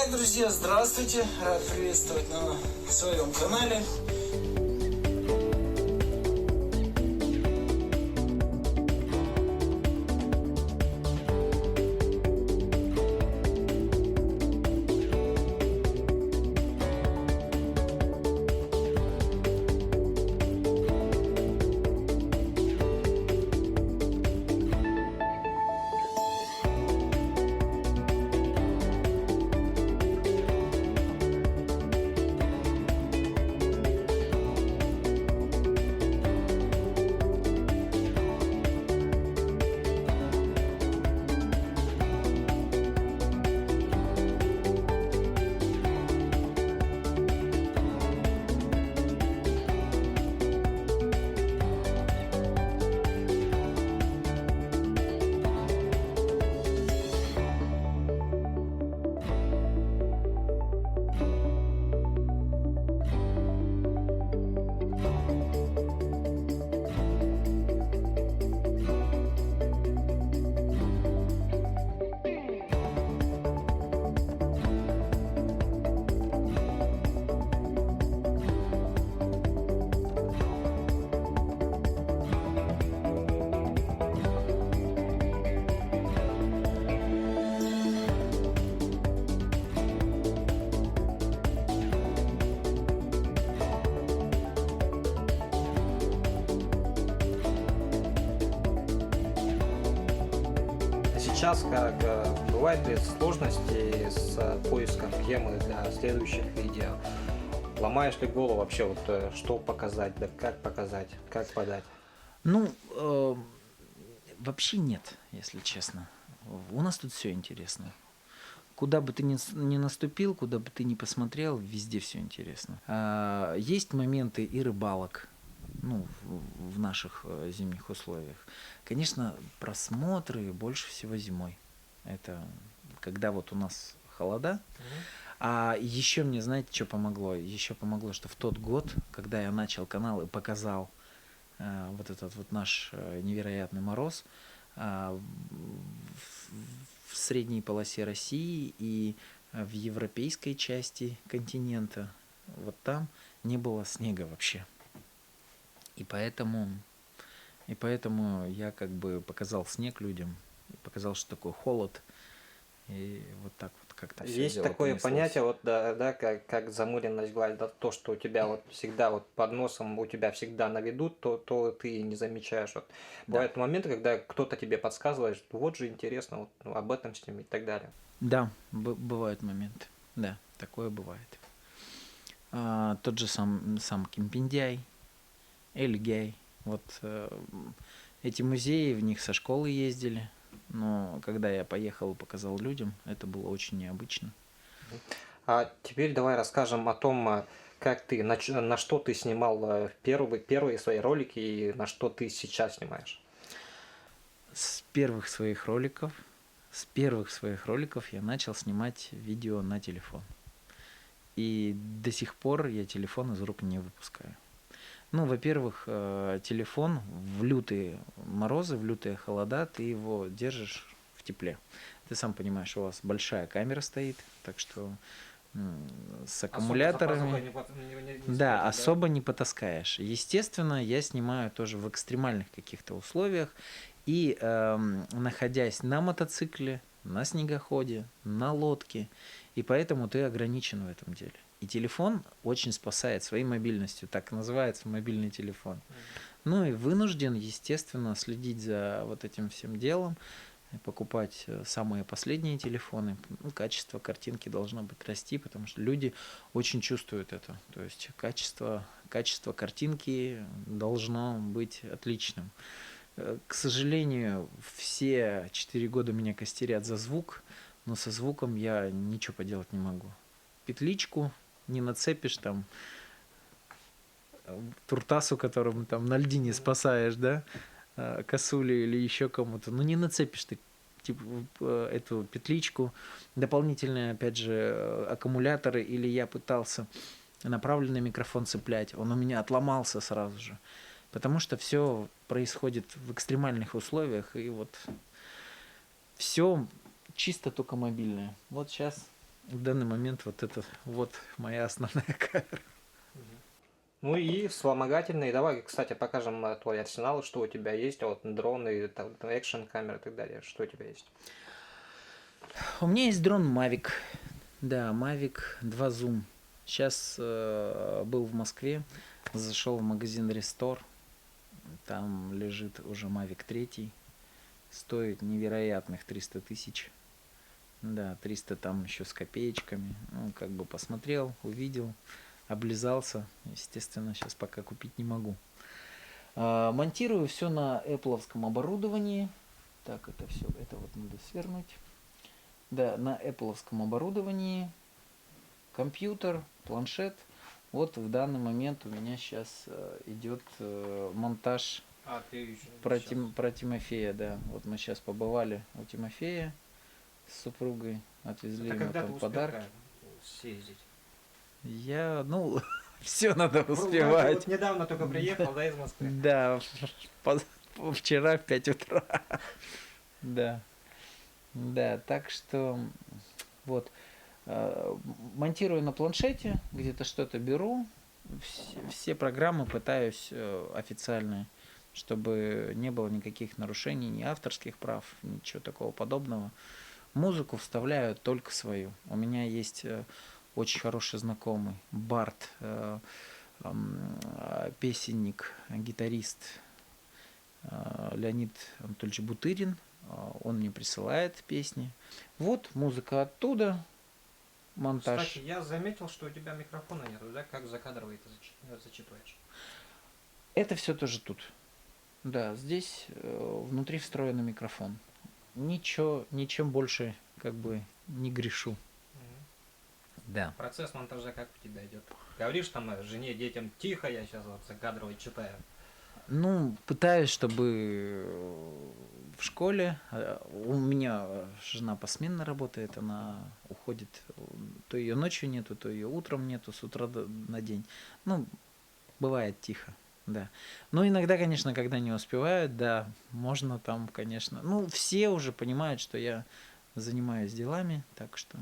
Итак, друзья, здравствуйте! Рад приветствовать на своем канале. Сейчас, как бывает ли сложности с поиском темы для следующих видео? Ломаешь ли голову вообще, вот, что показать, да как подать? Ну, вообще нет, если честно. У нас тут все интересно. Куда бы ты ни наступил, куда бы ты ни посмотрел, везде все интересно. Есть моменты и рыбалок, ну, в наших зимних условиях. Конечно, просмотры больше всего зимой. Это когда вот у нас холода. А еще мне, знаете, что помогло? Еще помогло, что в тот год, когда я начал канал и показал вот этот вот наш невероятный мороз в средней полосе России и в европейской части континента, вот там не было снега вообще. И поэтому я как бы показал снег людям, показал, что такое холод, и вот так вот как-то все. Есть такое понятие, вот, да, как замыленность глаз, да, то, что у тебя вот всегда вот под носом, у тебя всегда на виду, то ты не замечаешь. Вот. Бывают моменты, когда кто-то тебе подсказывает, что вот же интересно, вот, ну, об этом с ним и так далее. Да, бывают моменты, да, такое бывает. Тот же сам Кимпиндяй, Эльгяй, вот эти музеи, в них со школы ездили, но когда я поехал и показал людям, это было очень необычно. А теперь давай расскажем о том, как ты, на что ты снимал первые свои ролики и на что ты сейчас снимаешь. С первых своих роликов я начал снимать видео на телефон. И до сих пор я телефон из рук не выпускаю. Ну, во-первых, телефон в лютые морозы, в лютые холода, ты его держишь в тепле. Ты сам понимаешь, у вас большая камера стоит, так что с аккумуляторами... Да, особо не потаскаешь. Естественно, я снимаю тоже в экстремальных каких-то условиях. И находясь на мотоцикле, на снегоходе, на лодке, и поэтому ты ограничен в этом деле. И телефон очень спасает своей мобильностью, так называется мобильный телефон. Ну и вынужден, естественно, следить за вот этим всем делом, покупать самые последние телефоны. Ну, качество картинки должно быть расти, потому что люди очень чувствуют это. То есть качество картинки должно быть отличным. К сожалению, все 4 года меня костерят за звук, но со звуком я ничего поделать не могу. Петличку не нацепишь, там, туртасу, которым там на льдине спасаешь, да, косулю или еще кому-то, ну не нацепишь ты типа эту петличку. Дополнительные, опять же, аккумуляторы, или я пытался направленный микрофон цеплять, он у меня отломался сразу же. Потому что все происходит в экстремальных условиях, и вот все чисто только мобильное. Вот сейчас в данный момент вот это вот моя основная камера. Ну и вспомогательные. Давай, кстати, покажем твой арсенал, что у тебя есть, вот дроны, там, экшн камеры и так далее. Что у тебя есть? У меня есть дрон Mavic. Да, Mavic 2 Zoom. Сейчас был в Москве, зашел в магазин Restore. Там лежит уже Mavic 3. Стоит невероятных 300 тысяч. Да, 300 там еще с копеечками. Ну, как бы посмотрел, увидел, облизался. Естественно, сейчас пока купить не могу. Монтирую все на Apple-овском оборудовании. Так, это все, это вот надо свернуть. Да, на Apple-овском оборудовании. Компьютер, планшет. Вот в данный момент у меня сейчас идет монтаж про Тимофея, да. Вот мы сейчас побывали у Тимофея с супругой, отвезли ему там подарки. Съездить? Ну, все надо успевать. Вот недавно только приехал, да, из Москвы? Да, вчера в 5 утра. Да. Да, так что вот. Монтирую на планшете, где-то что-то беру. Все программы пытаюсь официальные, чтобы не было никаких нарушений, ни авторских прав, ничего такого подобного. Музыку вставляю только свою. У меня есть очень хороший знакомый Барт, песенник, гитарист Леонид Анатольевич Бутырин. Он мне присылает песни. Вот музыка оттуда. Монтаж. Кстати, я заметил, что у тебя микрофона нету, да? Как закадровый ты зачитываешь? Это все тоже тут. Да, здесь внутри встроенный микрофон. Ничем больше как бы не грешу. Да. Процесс монтажа как у тебя идет? Говоришь там жене, детям, тихо, я сейчас вот закадровый читаю. Ну, пытаюсь, чтобы в школе, у меня жена посменно работает, она уходит, то ее ночью нету, то ее утром нету, с утра на день. Ну, бывает тихо, да. Но иногда, конечно, когда не успевают, да, можно там, конечно, ну, все уже понимают, что я занимаюсь делами, так что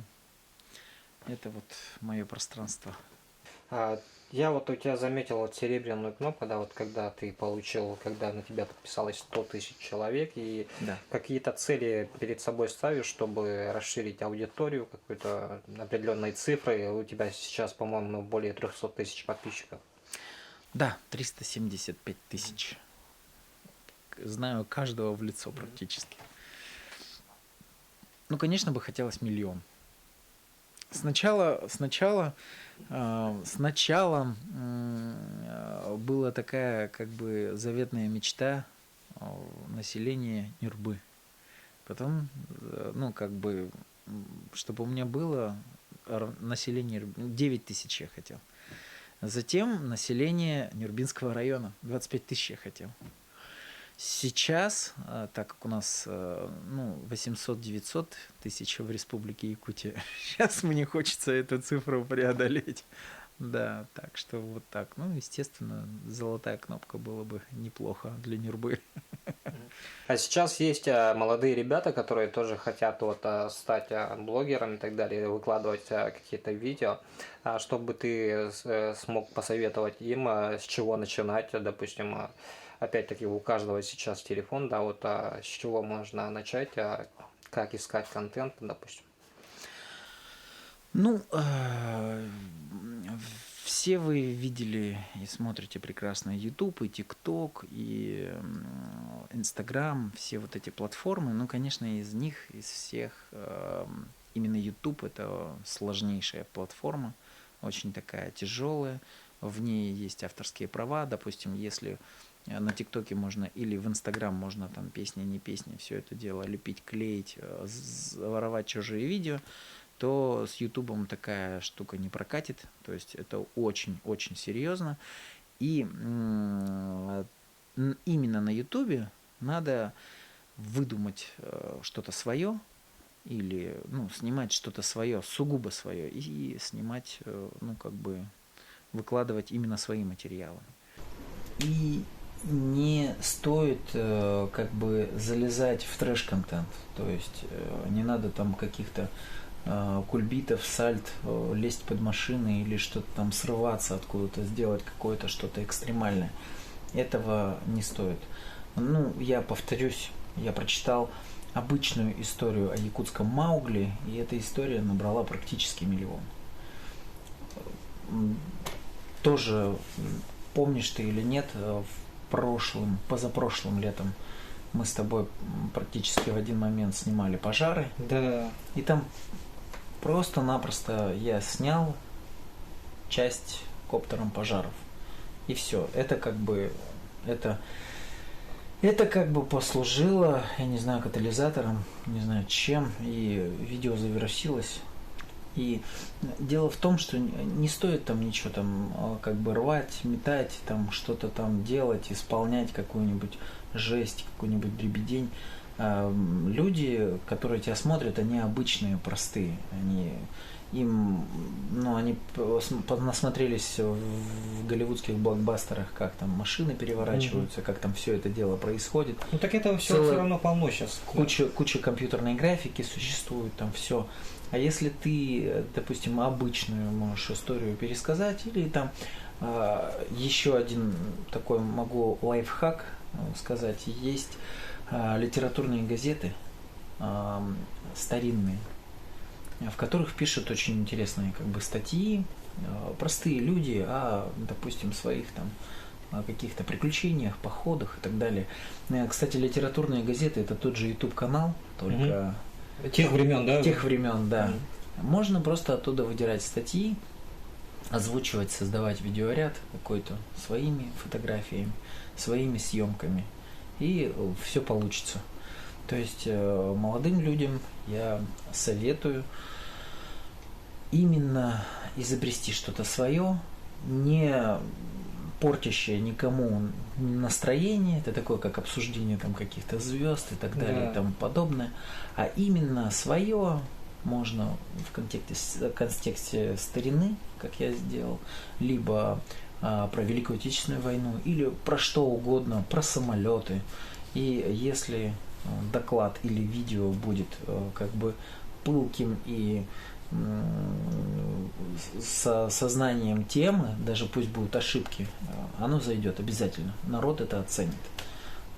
это вот мое пространство. Я вот у тебя заметил вот серебряную кнопку, да, вот когда ты получил, когда на тебя подписалось 100 тысяч человек, и Да. какие-то цели перед собой ставишь, чтобы расширить аудиторию, какой-то определенной цифры. У тебя сейчас, по-моему, более 300 тысяч подписчиков. Да, 375 тысяч. Знаю каждого в лицо практически. Ну, конечно, бы хотелось 1 000 000. Сначала была такая как бы заветная мечта населения Нюрбы. Потом, ну, как бы, чтобы у меня было население 9 тысяч я хотел. Затем население Нюрбинского района 25 тысяч я хотел. Сейчас, так как у нас 800-900 тысяч в Республике Якутия, сейчас мне хочется эту цифру преодолеть. Да, так что вот так. Ну, естественно, золотая кнопка было бы неплохо для Нюрбы. А сейчас есть молодые ребята, которые тоже хотят вот стать блогерами и так далее, выкладывать какие-то видео. Чтобы ты смог посоветовать им, с чего начинать, допустим, опять-таки у каждого сейчас телефон, да, вот с чего можно начать, как искать контент, допустим. Ну, все вы видели и смотрите прекрасно YouTube, и TikTok, и Instagram, все вот эти платформы. Ну, конечно, из них, из всех, именно YouTube это сложнейшая платформа, очень такая тяжелая. В ней есть авторские права, допустим, если на ТикТоке можно или в Инстаграм можно там песня, не песня, все это дело лепить, клеить, воровать чужие видео, то с Ютубом такая штука не прокатит. То есть это очень-очень серьезно. И именно на Ютубе надо выдумать что-то свое или снимать что-то свое, сугубо свое, и снимать, выкладывать именно свои материалы. И не стоит залезать в трэш-контент. То есть не надо там каких-то кульбитов, сальт, лезть под машины или что-то там срываться откуда-то, сделать какое-то что-то экстремальное. Этого не стоит. Ну, я повторюсь, я прочитал обычную историю о якутском Маугли, и эта история набрала практически 1 миллион. Тоже, помнишь ты или нет, позапрошлым летом мы с тобой практически в один момент снимали пожары. Да. И там просто-напросто я снял часть коптером пожаров. И все. Это как бы послужило, я не знаю, катализатором, не знаю чем, и видео завирусилось. И дело в том, что не стоит там ничего там как бы рвать, метать, там что-то там делать, исполнять какую-нибудь жесть, какую-нибудь дребедень. Люди, которые тебя смотрят, они обычные, простые. Они насмотрелись в голливудских блокбастерах, как там машины переворачиваются, как там все это дело происходит. Ну так этого все равно полно сейчас. Куча компьютерной графики существует, там все. А если ты, допустим, обычную можешь историю пересказать, или там еще один такой могу лайфхак сказать, есть литературные газеты старинные, в которых пишут очень интересные как бы статьи, простые люди о, допустим, своих там каких-то приключениях, походах и так далее. Кстати, литературные газеты — это тот же YouTube-канал, только тех времен, да? Тех времен, да. Можно просто оттуда выдирать статьи, озвучивать, создавать видеоряд какой-то своими фотографиями, своими съемками, и все получится. То есть молодым людям я советую именно изобрести что-то свое, не портящее никому настроение, это такое как обсуждение там каких-то звезд и так далее и тому подобное, а именно свое, можно в контексте старины, как я сделал, либо про Великую Отечественную войну, или про что угодно, про самолеты. И если доклад или видео будет как бы пылким и с сознанием темы, даже пусть будут ошибки, оно зайдет обязательно. Народ это оценит.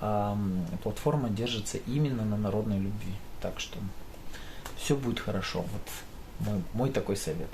Платформа держится именно на народной любви. Так что все будет хорошо. Вот мой такой совет.